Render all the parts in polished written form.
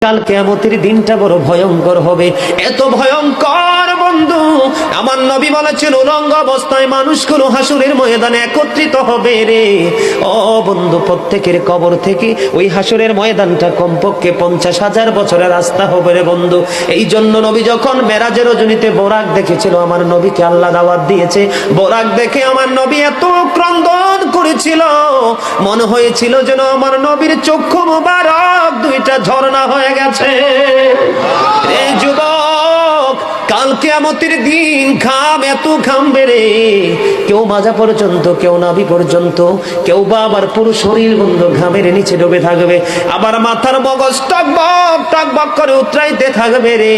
কাল কিয়ামতের দিনটা বড় ভয়ঙ্কর হবে, এত ভয়ঙ্কর বন্ধু। আমার নবী বলেছেন উলঙ্গ অবস্থায় মানুষগুলো হাসরের ময়দানে একত্রিত হবে রে। ও বন্ধু, প্রত্যেকের কবর থেকে ওই হাসরের ময়দানটা কমপক্ষে 50,000 বছরের রাস্তা হবে রে বন্ধু। এই জন্য নবী যখন মেরাজের রজনীতে বোরাক দেখেছিল, আমার নবীকে আল্লাহ দাওয়াত দিয়েছে, বোরাক দেখে আমার নবী এত ক্রন্দন করেছিল, মনে হয়েছিল যেন আমার নবীর চক্ষু মুবারক দুইটা ঝর্ণা হয়ে গেছে। এই যুবক, কাল কিয়ামতের দিন ঘাম এত ঘামবে রে, কেউ মাজা পর্যন্ত, কেউ নাভি পর্যন্ত, কেউ বা আবার পুরো শরীর বন্ধু ঘামের নিচে ডুবে থাকবে, আবার মাথার মগজ টকবক টকবক করে উতরাইতে থাকবে রে।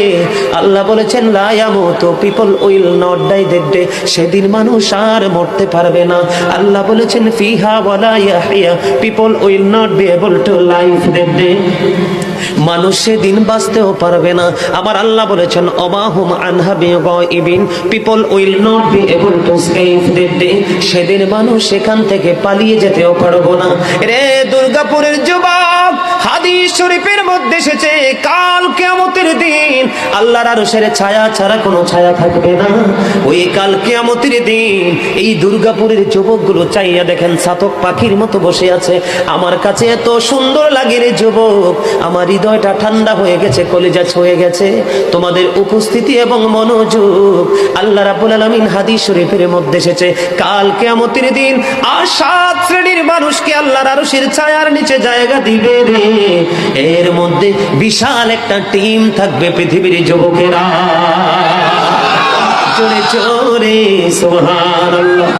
আল্লাহ বলেছেন লা ইয়ামুতু, people will not die that day, সেদিন মানুষ আর মরতে পারবে না। আল্লাহ বলেছেন ফিহা ওয়ালা ইয়াহইয়া, people will not be able to live that day, মানুষ সেদিন বাঁচতেও পারবে না। আমার আল্লাহ বলেছেন অমাহুম আনহা বিগাইবিন, people will not be able to escape that day, সেদিন মানুষ সেখান থেকে পালিয়ে যেতেও পারবো না রে। দুর্গাপুরের যুবক, হাদিস শরীফের মধ্যে এসেছে কাল কিয়ামতের দিন আল্লাহর আরশের ছায়া ছাড়া কোনো ছায়া থাকবে না। ওই কাল কিয়ামতের দিন এই দুর্গাপুরের যুবকগুলো চাইয়া দেখেন চাতক পাখির মতো বসে আছে। আমার কাছে এত সুন্দর লাগে রে যুবক, আমার হৃদয়টা ঠান্ডা হয়ে গেছে, কলিজা ছুঁয়ে গেছে তোমাদের উপস্থিতি এবং মনোযোগ। আল্লাহ রাব্বুল আলামিন হাদিস শরীফের মধ্যে এসেছে কাল কিয়ামতের দিন আর 7 শ্রেণীর মানুষকে আল্লাহর আরশের ছায়ার নিচে জায়গা দিবে রে। এর মধ্যে বিশাল একটা টিম থাকবে পৃথিবীর যুবকেরা। জোরে জোরে সুবহানাল্লাহ।